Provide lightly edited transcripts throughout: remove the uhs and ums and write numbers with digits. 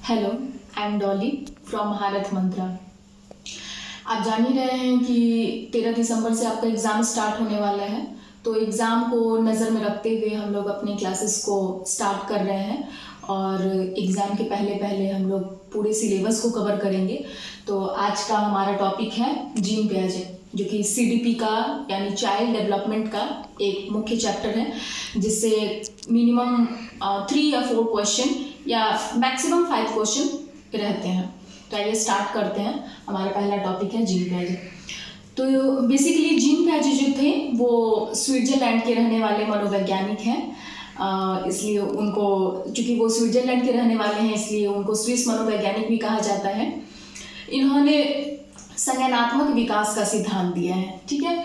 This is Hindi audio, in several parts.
Hello, I am Dolly from Maharath Mantra. आप जान ही रहे हैं कि 13 दिसंबर से आपका एग्ज़ाम स्टार्ट होने वाला है, तो एग्ज़ाम को नज़र में रखते हुए हम लोग अपने क्लासेस को स्टार्ट कर रहे हैं और एग्ज़ाम के पहले पहले हम लोग पूरे सिलेबस को कवर करेंगे। तो आज का हमारा टॉपिक है जीन पियाजे, जो कि सीडीपी का यानी चाइल्ड डेवलपमेंट का एक मुख्य चैप्टर है, जिससे मिनिमम 3 या 4 क्वेश्चन या मैक्सिमम 5 क्वेश्चन रहते हैं। तो आइए स्टार्ट करते हैं। हमारा पहला टॉपिक है जीन पियाजे। तो बेसिकली जीन पियाजे जो थे वो स्विट्ज़रलैंड के रहने वाले मनोवैज्ञानिक हैं, इसलिए उनको, चूँकि वो स्विट्ज़रलैंड के रहने वाले हैं इसलिए उनको स्विस मनोवैज्ञानिक भी कहा जाता है। इन्होंने संज्ञानात्मक विकास का सिद्धांत दिया है, ठीक है।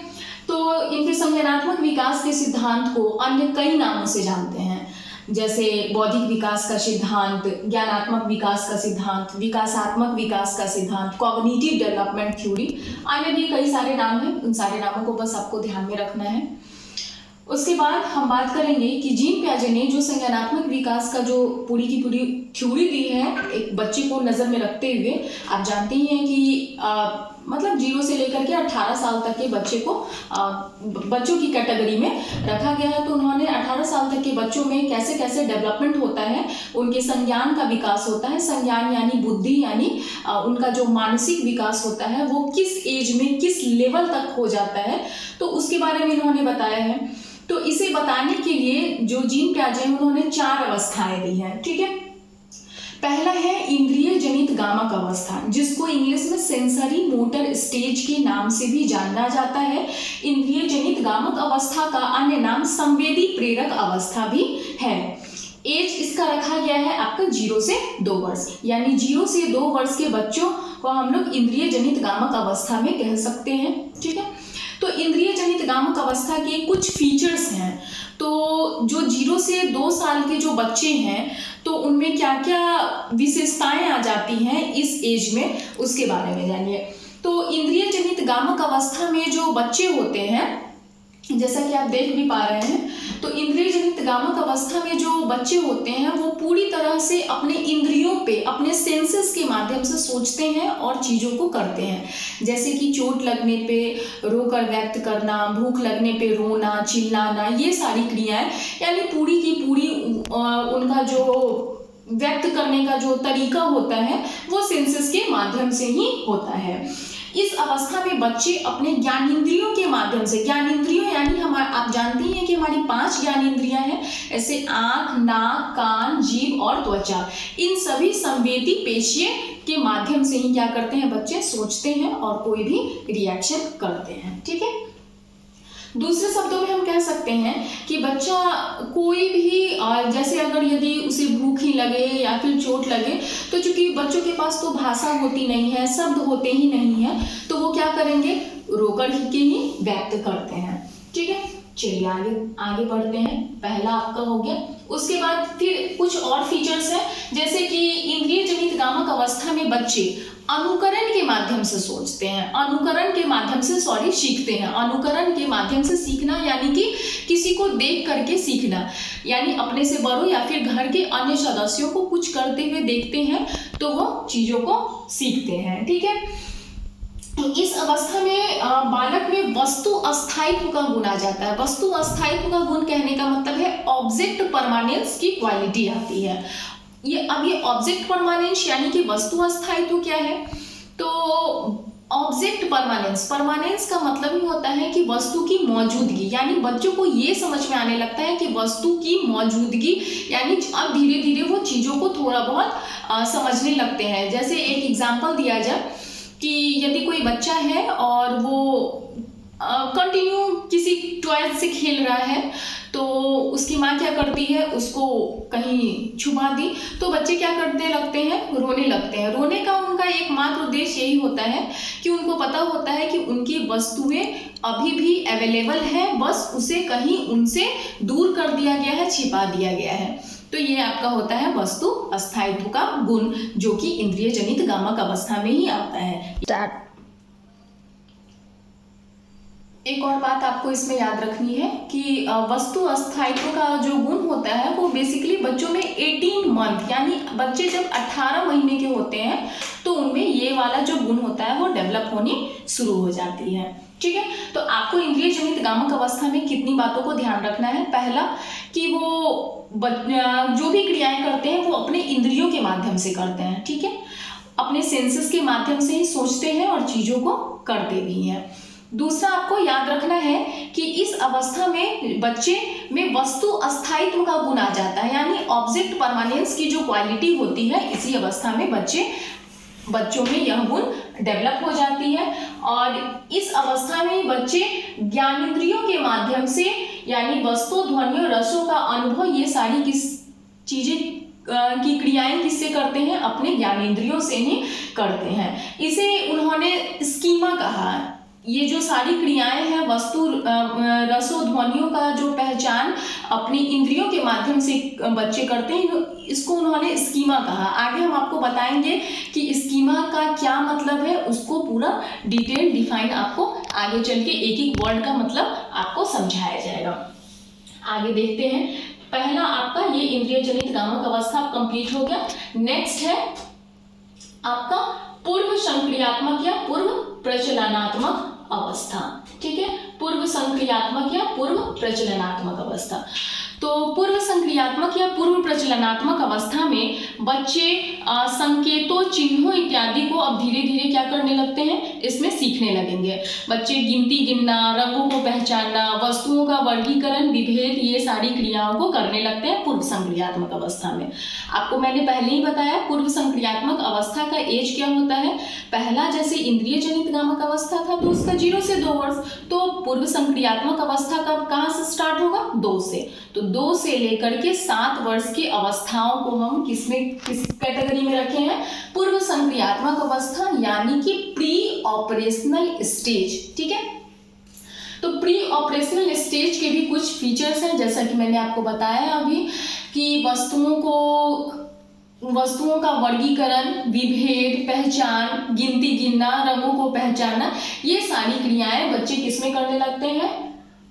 तो इनके संज्ञानात्मक विकास के सिद्धांत को अन्य कई नामों से जानते हैं, जैसे बौद्धिक विकास का सिद्धांत, ज्ञानात्मक विकास का सिद्धांत, विकासात्मक विकास का सिद्धांत, कॉग्निटिव डेवलपमेंट थ्योरी। अन्य भी कई सारे नाम हैं, उन सारे नामों को बस आपको ध्यान में रखना है। उसके बाद हम बात करेंगे कि जीन पियाजे ने जो संज्ञानात्मक विकास का जो पूरी की पूरी थ्योरी दी है एक बच्चे को नज़र में रखते हुए, आप जानते ही हैं कि मतलब 0 से लेकर के 18 साल तक के बच्चे को बच्चों की कैटेगरी में रखा गया है। तो उन्होंने 18 साल तक के बच्चों में कैसे कैसे डेवलपमेंट होता है, उनके संज्ञान का विकास होता है, संज्ञान यानी बुद्धि यानी उनका जो मानसिक विकास होता है वो किस एज में किस लेवल तक हो जाता है, तो उसके बारे में इन्होंने बताया है। तो इसे बताने के लिए जो जीन पियाजे हैं उन्होंने 4 अवस्थाएं दी हैं, ठीक है। पहला है इंद्रिय जनित गामक अवस्था, जिसको इंग्लिश में सेंसरी मोटर स्टेज के नाम से भी जाना जाता है। इंद्रिय जनित गामक अवस्था का अन्य नाम संवेदी प्रेरक अवस्था भी है। एज इसका रखा गया है आपका 0 से 2 वर्ष, यानी 0 से 2 वर्ष के बच्चों को हम लोग इंद्रिय जनित गामक अवस्था में कह सकते हैं, ठीक है। तो इंद्रिय जनित गामक अवस्था के कुछ फीचर्स हैं। तो जो 0 से 2 साल के जो बच्चे हैं तो उनमें क्या क्या विशेषताएं आ जाती हैं इस एज में, उसके बारे में जानिए। तो इंद्रिय जनित गामक अवस्था में जो बच्चे होते हैं, जैसा कि आप देख भी पा रहे हैं, तो इंद्रिय जनित गामक अवस्था में जो बच्चे होते हैं वो पूरी तरह से अपने इंद्रियों पे, अपने सेंसेस के माध्यम से सोचते हैं और चीज़ों को करते हैं। जैसे कि चोट लगने पे रोकर व्यक्त करना, भूख लगने पे रोना, चिल्लाना, ये सारी क्रियाएं, यानी पूरी की पूरी उनका जो व्यक्त करने का जो तरीका होता है वो सेंसेस के माध्यम से ही होता है। इस अवस्था में बच्चे अपने ज्ञानेंद्रियों के माध्यम से, ज्ञानेंद्रियों यानी आप जानती हैं कि हमारी 5 ज्ञानेंद्रियां हैं, ऐसे आँख, नाक, कान, जीभ और त्वचा, इन सभी संवेदी पेशियों के माध्यम से ही क्या करते हैं बच्चे, सोचते हैं और कोई भी रिएक्शन करते हैं, ठीक है। दूसरे शब्दों में हम कह सकते हैं कि बच्चा कोई भी जैसे अगर यदि उसे भूख ही लगे या फिर चोट लगे, तो चूंकि बच्चों के पास तो भाषा होती नहीं है, शब्द होते ही नहीं है, तो वो क्या करेंगे, रोकर के ही व्यक्त करते हैं, ठीक है। चलिए आगे बढ़ते हैं। पहला आपका हो गया। उसके बाद फिर कुछ और फीचर्स हैं, जैसे कि इंद्रिय जनित गामक अवस्था में बच्चे अनुकरण के माध्यम से सोचते हैं, अनुकरण के माध्यम से सीखते हैं। अनुकरण के माध्यम से सीखना यानी कि किसी को देख करके सीखना, यानी अपने से बड़ों या फिर घर के अन्य सदस्यों को कुछ करते हुए देखते हैं तो वो चीज़ों को सीखते हैं, ठीक है। इस अवस्था में बालक में वस्तु अस्थायित्व का गुण आ जाता है। वस्तु अस्थायित्व का गुण कहने का मतलब है ऑब्जेक्ट परमानेंस की क्वालिटी आती है। ये ऑब्जेक्ट परमानेंस यानी कि वस्तु अस्थायित्व क्या है, तो ऑब्जेक्ट परमानेंस का मतलब ही होता है कि वस्तु की मौजूदगी, यानी बच्चों को ये समझ में आने लगता है कि वस्तु की मौजूदगी, यानी अब धीरे धीरे वो चीज़ों को थोड़ा बहुत समझने लगते हैं। जैसे एक एग्जाम्पल दिया जाए कि यदि कोई बच्चा है और वो कंटिन्यू किसी टॉय से खेल रहा है, तो उसकी माँ क्या करती है, उसको कहीं छुपा दी, तो बच्चे क्या करने लगते हैं, रोने लगते हैं। रोने का उनका एकमात्र उद्देश्य यही होता है कि उनको पता होता है कि उनकी वस्तुएं अभी भी अवेलेबल है, बस उसे कहीं उनसे दूर कर दिया गया है, छिपा दिया गया है। तो ये आपका होता है वस्तु अस्थायित्व का गुण, जो कि इंद्रिय जनित गामक अवस्था में ही आता है। एक और बात आपको इसमें याद रखनी है कि वस्तु अस्थायित्व का जो गुण होता है वो बेसिकली बच्चों में 18 मंथ यानी बच्चे जब 18 महीने के होते हैं तो उनमें ये वाला जो गुण होता है वो डेवलप होनी शुरू हो जाती है। ठीक है, तो आपको इंद्रिय जनित गामक अवस्था में कितनी बातों को ध्यान रखना है। पहला कि वो जो भी क्रियाएं करते हैं वो अपने इंद्रियों के माध्यम से करते हैं। ठीक है, अपने सेंसेस के माध्यम से ही सोचते हैं और चीजों को करते भी हैं। दूसरा आपको याद रखना है कि इस अवस्था में बच्चे में वस्तु अस्थायित्व का गुण आ जाता है, यानी ऑब्जेक्ट परमानेंस की जो क्वालिटी होती है इसी अवस्था में बच्चों में यह गुण डेवलप हो जाती है। और इस अवस्था में बच्चे ज्ञानेंद्रियों के माध्यम से यानी वस्तु, ध्वनियों, रसों का अनुभव, ये सारी चीजें की क्रियाएं किससे करते हैं, अपने ज्ञानेंद्रियों से ही करते हैं। इसे उन्होंने स्कीमा कहा। ये जो सारी क्रियाएं हैं वस्तु, रसों, ध्वनियों का जो पहचान अपनी इंद्रियों के माध्यम से बच्चे करते हैं, इसको उन्होंने स्कीमा कहा। आगे हम आपको बताएंगे कि स्कीमा का क्या मतलब है, उसको पूरा डिटेल डिफाइन आपको आगे चल के एक एक वर्ड का मतलब आपको समझाया जाएगा। आगे देखते हैं। पहला आपका ये इंद्रिय जनित गामक अवस्था कंप्लीट हो गया। नेक्स्ट है आपका पूर्व संक्रियात्मक या पूर्व प्रचलनात्मक अवस्था। ठीक है, पूर्व संक्रियात्मक या पूर्व प्रचलनात्मक अवस्था। तो पूर्व संक्रियात्मक या पूर्व प्रचलनात्मक अवस्था में बच्चे संकेतों, चिन्हों इत्यादि को अब धीरे धीरे क्या करने लगते हैं, इसमें सीखने लगेंगे। बच्चे गिनती गिनना, रंगों को पहचानना, वस्तुओं का वर्गीकरण, विभेद, ये सारी क्रियाओं को करने लगते हैं पूर्व संक्रियात्मक अवस्था में। आपको मैंने पहले ही बताया पूर्व संक्रियात्मक अवस्था का एज क्या होता है। पहला जैसे इंद्रिय जनित गामक अवस्था था तो उसका 0 से 2 वर्ष, तो पूर्व संक्रियात्मक अवस्था कब कहाँ से स्टार्ट होगा, 2 से। तो 2 से लेकर के 7 वर्ष की अवस्थाओं को हम किस कैटेगरी में रखे हैं, पूर्व संक्रियात्मक अवस्था यानी कि प्री ऑपरेशनल स्टेज। ठीक है, तो प्री ऑपरेशनल स्टेज के भी कुछ फीचर्स हैं, जैसा कि मैंने आपको बताया अभी कि वस्तुओं का वर्गीकरण, विभेद, पहचान, गिनती गिनना, रंगों को पहचानना, ये सारी क्रियाएं बच्चे किसमें करने लगते हैं,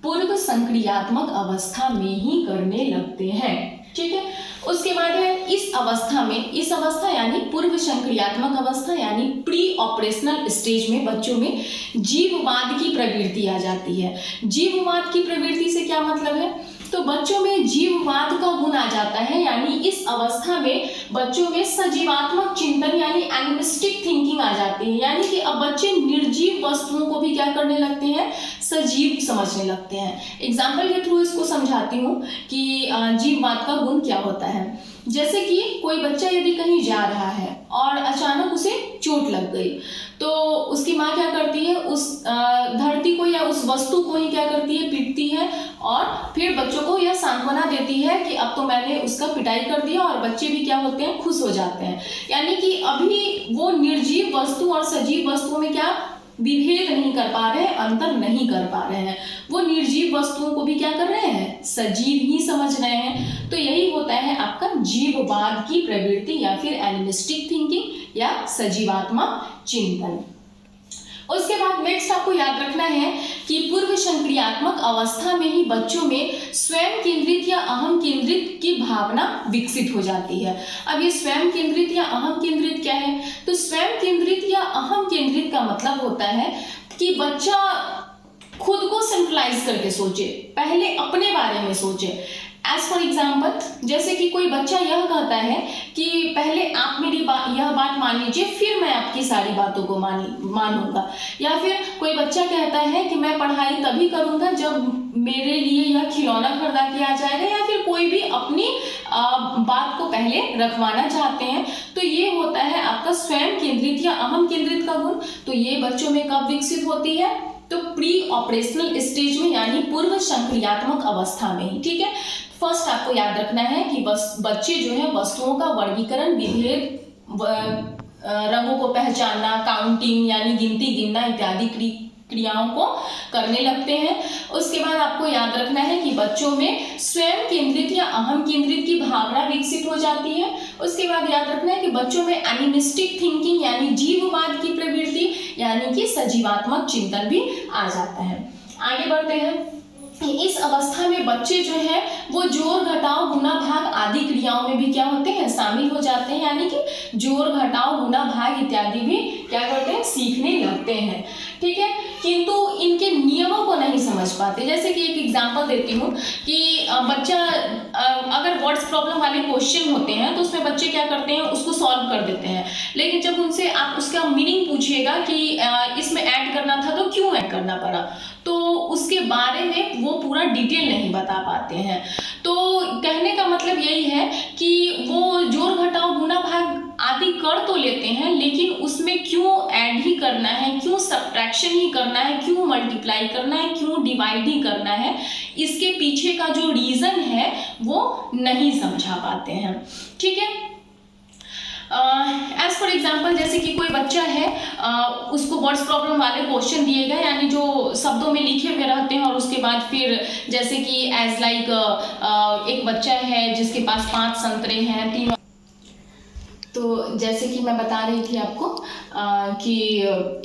पूर्व संक्रियात्मक अवस्था में ही करने लगते हैं। ठीक है, उसके बाद है इस अवस्था यानी पूर्व संक्रियात्मक अवस्था यानी प्री ऑपरेशनल स्टेज में बच्चों में जीववाद की प्रवृत्ति आ जाती है। जीववाद की प्रवृत्ति से क्या मतलब है, तो बच्चों में जीववाद का गुण आ जाता है, यानी इस अवस्था में बच्चों में सजीवात्मक चिंतन यानी एनिमिस्टिक थिंकिंग आ जाती है, यानी कि अब बच्चे निर्जीव वस्तुओं को भी क्या करने लगते हैं, सजीव समझने लगते हैं। एग्जाम्पल के थ्रू इसको समझाती हूँ कि जीववाद का गुण क्या होता है। जैसे कि कोई बच्चा यदि कहीं जा रहा है और अचानक उसे चोट लग गई, तो उसकी माँ क्या करती है, उस धरती को या उस वस्तु को ही क्या करती है, पीटती है और फिर बच्चों को यह सांत्वना देती है कि अब तो मैंने उसका पिटाई कर दिया, और बच्चे भी क्या होते हैं, खुश हो जाते हैं। यानी कि अभी वो निर्जीव वस्तु और सजीव वस्तुओं में क्या विभेद नहीं कर पा रहे हैं, अंतर नहीं कर पा रहे हैं। वो निर्जीव वस्तुओं को भी क्या कर रहे हैं, सजीव ही समझ रहे हैं। तो यही होता है आपका जीववाद की प्रवृत्ति या फिर एनिमिस्टिक थिंकिंग या सजीवात्मक चिंतन। उसके बाद नेक्स्ट आपको याद रखना है कि पूर्व संक्रियात्मक अवस्था में ही बच्चों में स्वयं केंद्रित या अहम केंद्रित की भावना विकसित हो जाती है। अब ये स्वयं केंद्रित या अहम केंद्रित क्या है, तो स्वयं केंद्रित या अहम केंद्रित का मतलब होता है कि बच्चा खुद को सेंट्रलाइज करके सोचे, पहले अपने बारे में सोचे। एज फॉर एग्जाम्पल, जैसे कि कोई बच्चा यह कहता है कि पहले आप मेरी यह बात मान लीजिए, फिर मैं आपकी सारी बातों को मानूंगा। या फिर कोई बच्चा कहता है कि मैं पढ़ाई तभी करूंगा जब मेरे लिए यह खिलौना खरीदा के आ जाएगा, या फिर कोई भी अपनी बात को पहले रखवाना चाहते हैं। तो ये होता है आपका स्वयं केंद्रित या अहम केंद्रित का गुण। तो ये बच्चों में कब विकसित होती है, तो प्री ऑपरेशनल स्टेज में यानी पूर्व संक्रियात्मक अवस्था में ही। ठीक है, फर्स्ट आपको याद रखना है कि बच्चे जो है वस्तुओं का वर्गीकरण, विभेद, रंगों को पहचानना, काउंटिंग यानी गिनती गिनना इत्यादि क्रियाओं को करने लगते हैं। उसके बाद आपको याद रखना है कि बच्चों में स्वयं केंद्रित या अहम केंद्रित की भावना विकसित हो जाती है। उसके बाद याद रखना है कि बच्चों में एनिमिस्टिक थिंकिंग यानी जीववाद की प्रवृत्ति यानी कि सजीवात्मक चिंतन भी आ जाता है। आगे बढ़ते हैं। इस अवस्था में बच्चे जो है वो जोड़ घटाव गुणा भाग आदि क्रियाओं में भी क्या होते हैं, शामिल हो जाते हैं, यानी कि जोड़ घटाव गुणा भाग इत्यादि भी क्या करते हैं, सीखने लगते हैं। ठीक है, किंतु इनके नियमों को नहीं समझ पाते। जैसे कि एक एग्जांपल देती हूँ कि बच्चा अगर वर्ड्स प्रॉब्लम वाले क्वेश्चन होते हैं तो उसमें बच्चे क्या करते हैं, उसको सॉल्व कर देते हैं, लेकिन जब उनसे आप उसका मीनिंग पूछिएगा कि इसमें ऐड करना था तो क्यों ऐड करना पड़ा, तो उसके बारे में वो पूरा डिटेल नहीं बता पाते हैं। तो कहने का मतलब यही है कि वो जोड़ घटाव गुणा भाग आदि कर तो लेते हैं, लेकिन उसमें क्यों ऐड ही करना है, क्यों सब्ट्रैक्शन ही करना है, क्यों मल्टीप्लाई करना है, क्यों डिवाइड ही करना है, इसके पीछे का जो रीज़न है वो नहीं समझा पाते हैं। ठीक है, एज फॉर एग्जाम्पल जैसे कि कोई बच्चा है, उसको वर्ड्स प्रॉब्लम वाले क्वेश्चन दिए गए, यानी जो शब्दों में लिखे हुए रहते हैं, और उसके बाद फिर जैसे कि एज लाइक एक बच्चा है जिसके पास 5 संतरे हैं, 3, तो जैसे कि मैं बता रही थी आपको कि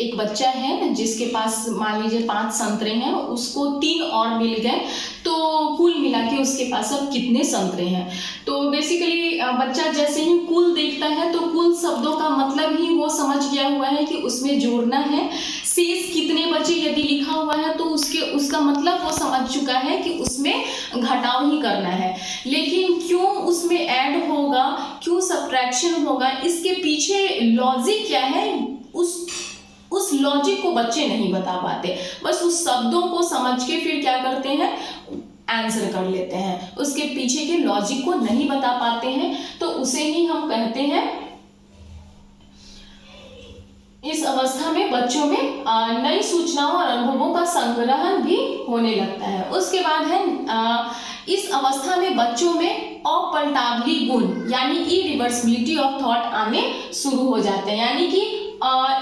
एक बच्चा है जिसके पास मान लीजिए 5 संतरे हैं, उसको 3 और मिल गए, तो कुल मिला के उसके पास अब कितने संतरे हैं। तो बेसिकली बच्चा जैसे ही कुल देखता है तो कुल शब्दों का मतलब ही वो समझ गया हुआ है कि उसमें जोड़ना है, शेष कितने बचे यदि लिखा हुआ है तो उसका मतलब वो समझ चुका है कि उसमें घटाव ही करना है, लेकिन क्यों उसमें ऐड होगा, क्यों सब्ट्रैक्शन होगा, इसके पीछे लॉजिक क्या है, उस लॉजिक को बच्चे नहीं बता पाते। बस उस शब्दों को समझ के फिर क्या करते हैं, आंसर कर लेते हैं, उसके पीछे के लॉजिक को नहीं बता पाते हैं। तो उसे ही हम कहते हैं, इस अवस्था में बच्चों में नई सूचनाओं और अनुभवों का संग्रहण भी होने लगता है। उसके बाद है इस अवस्था में बच्चों में अपलटावली गुण यानी इरिवर्सिबिलिटी ऑफ थॉट आने शुरू हो जाते हैं। यानी कि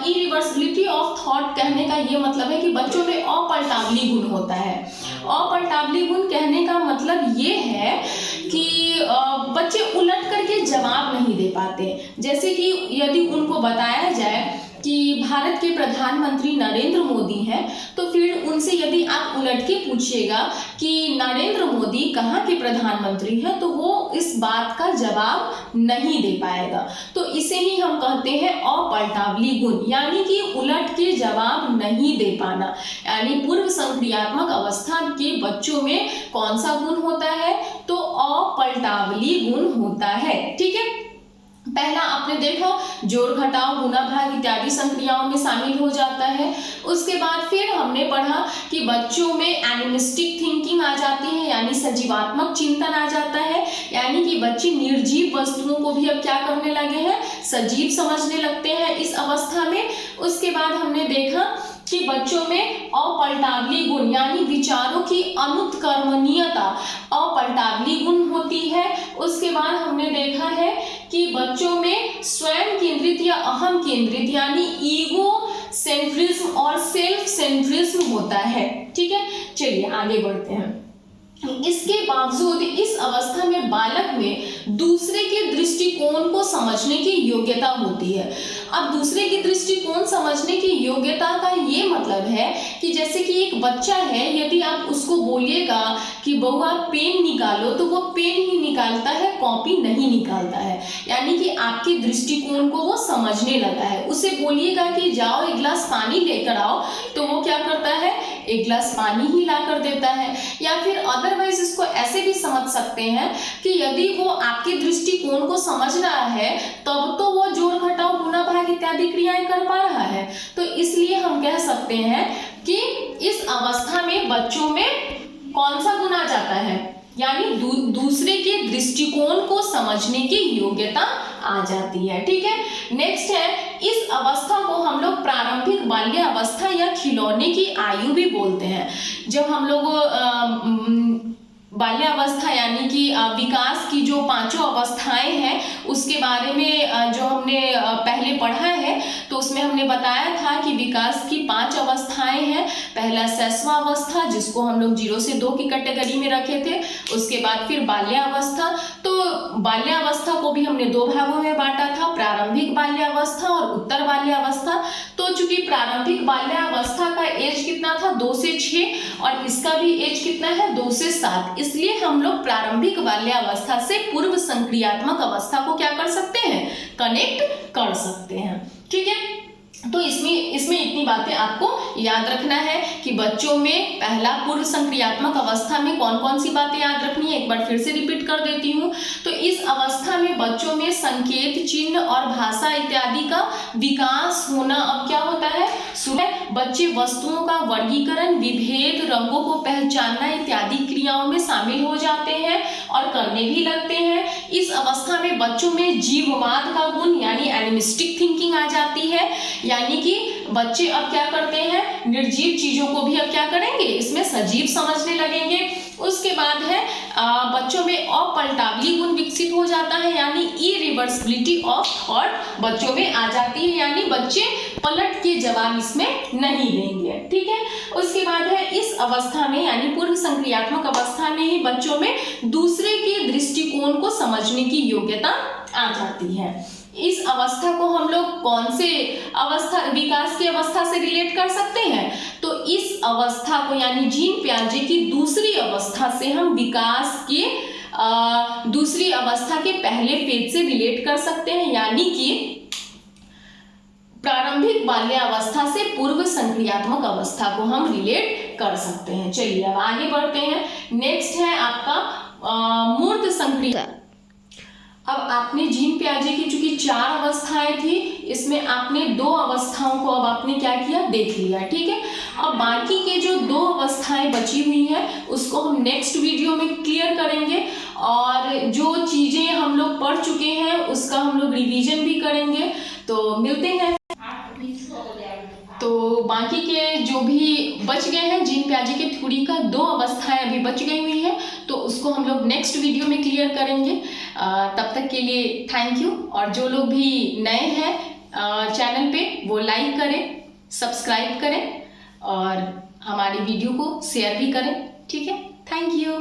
इरिवर्सिबिलिटी ऑफ थॉट कहने का ये मतलब है कि बच्चों में अपलटावली गुण होता है। अपलटावली गुण कहने का मतलब ये है कि बच्चे उलट करके जवाब नहीं दे पाते। जैसे कि यदि उनको बताया जाए कि भारत के प्रधानमंत्री नरेंद्र मोदी हैं, तो फिर उनसे यदि आप उलट के पूछिएगा कि नरेंद्र मोदी कहाँ के प्रधानमंत्री हैं, तो वो इस बात का जवाब नहीं दे पाएगा। तो इसे ही हम कहते हैं अपलटावली गुण, यानी कि उलट के जवाब नहीं दे पाना। यानी पूर्व संक्रियात्मक अवस्था के बच्चों में कौन सा गुण होता है, तो अपलटावली गुण होता है। ठीक है, पहला आपने देखा जोड़ घटाव गुणा भाग इत्यादि संक्रियाओं में शामिल हो जाता है। उसके बाद फिर हमने पढ़ा कि बच्चों में एनिमिस्टिक थिंकिंग आ जाती है, यानी सजीवात्मक चिंतन आ जाता है, यानी कि बच्चे निर्जीव वस्तुओं को भी अब क्या करने लगे हैं, सजीव समझने लगते हैं इस अवस्था में। उसके बाद हमने देखा कि बच्चों में अपलटावली गुण यानी विचारों की अनुत्क्रमणीयता अपलटावली गुण होती है। उसके बाद हमने देखा है कि बच्चों में स्वयं केंद्रित या अहम केंद्रित यानी ईगो सेंट्रिज्म और सेल्फ सेंट्रिज्म होता है। ठीक है, चलिए आगे बढ़ते हैं। इसके बावजूद इस अवस्था में बालक में दूसरे के दृष्टिकोण को समझने की योग्यता होती है। अब दूसरे की दृष्टिकोण समझने की योग्यता का ये मतलब है कि जैसे कि एक बच्चा है, यदि आप उसको बोलिएगा कि बउआ पेन निकालो, तो वो पेन ही निकालता है, कॉपी नहीं निकालता है। यानी कि आपके दृष्टिकोण को वो समझने लगा है। उसे बोलिएगा कि जाओ एक गिलास पानी लेकर आओ, तो वो क्या करता है, एक गिलास पानी ही ला कर देता है। या फिर अदरवाइज इसको ऐसे भी समझ सकते हैं कि यदि वो आपके दृष्टिकोण को समझ रहा है तब तो वो जोड़ घटाव गुणा भाग इत्यादि क्रियाएं कर पा रहा है। तो इसलिए हम कह सकते हैं कि इस अवस्था में बच्चों में कौन सा गुण आ जाता है, यानी दूसरे के दृष्टिकोण को समझने की योग्यता आ जाती है। ठीक है, नेक्स्ट है, इस अवस्था को हम लोग प्रारंभिक बाल्य अवस्था या खिलौने की आयु भी बोलते हैं। जब हम लोग बाल्यावस्था यानी कि विकास की जो 5 अवस्थाएं हैं उसके बारे में जो हमने पहले पढ़ा है, तो उसमें हमने बताया था कि विकास की 5 अवस्थाएं हैं। पहला शैशव अवस्था, जिसको हम लोग 0 से 2 की कैटेगरी में रखे थे। उसके बाद फिर बाल्यावस्था। तो बाल्यावस्था को भी हमने 2 भागों में बांटा था, प्रारंभिक बाल्यावस्था और उत्तर बाल्यावस्था। तो चूंकि प्रारंभिक बाल्यावस्था का एज कितना था, 2 से 6, और इसका भी एज कितना है, 2 से 7, इसलिए हम लोग प्रारंभिक बाल्यावस्था से पूर्व संक्रियात्मक अवस्था को क्या कर सकते हैं, कनेक्ट कर सकते हैं। ठीक है, तो इसमें इतनी बातें आपको याद रखना है कि बच्चों में पहला पूर्व संक्रियात्मक अवस्था में कौन कौन सी बातें याद रखनी है, एक बार फिर से रिपीट कर देती हूँ। तो इस अवस्था में बच्चों में संकेत, चिन्ह और भाषा इत्यादि का विकास होना अब क्या होता है, बच्चे वस्तुओं का वर्गीकरण, विभेद, रंगों को पहचानना इत्यादि क्रियाओं में शामिल हो जाते हैं और करने भी लगते हैं। इस अवस्था में बच्चों में जीववाद का गुण यानी एनिमिस्टिक थिंकिंग आ जाती है, यानी कि बच्चे अब क्या करते हैं, निर्जीव चीजों को भी अब क्या करेंगे, इसमें सजीव समझने लगेंगे। उसके बाद है बच्चों में अपलटावली गुण विकसित हो जाता है, यानी इरिवर्सिबिलिटी ऑफ थॉट बच्चों में आ जाती है, यानी बच्चे पलट के जवाब इसमें नहीं देंगे। ठीक है, उसके बाद है इस अवस्था में यानी पूर्व संक्रियात्मक अवस्था में ही बच्चों में दूसरे के दृष्टिकोण को समझने की योग्यता आ जाती है। इस अवस्था को हम लोग कौन से अवस्था, विकास की अवस्था से रिलेट कर सकते हैं, तो इस अवस्था को यानी जीन पियाजे की दूसरी अवस्था से हम विकास के दूसरी अवस्था के पहले फेज से रिलेट कर सकते हैं, यानी कि प्रारंभिक बाल्यावस्था से पूर्व संक्रियात्मक अवस्था को हम रिलेट कर सकते हैं। चलिए अब आगे बढ़ते हैं। नेक्स्ट है आपका मूर्त संक्रिया। अब आपने जीन पियाजे की चूंकि 4 अवस्थाएं थी, इसमें आपने 2 अवस्थाओं को अब आपने क्या किया, देख लिया। ठीक है, अब बाकी के जो 2 अवस्थाएं बची हुई हैं उसको हम नेक्स्ट वीडियो में क्लियर करेंगे, और जो चीजें हम लोग पढ़ चुके हैं उसका हम लोग रिवीजन भी करेंगे। तो मिलते हैं। तो बाकी के जो भी बच गए हैं जीन पियाजे के थ्योरी का 2 अवस्थाएं अभी बच गई हुई हैं, तो उसको हम लोग नेक्स्ट वीडियो में क्लियर करेंगे। तब तक के लिए थैंक यू, और जो लोग भी नए हैं चैनल पे वो लाइक करें, सब्सक्राइब करें और हमारी वीडियो को शेयर भी करें। ठीक है, थैंक यू।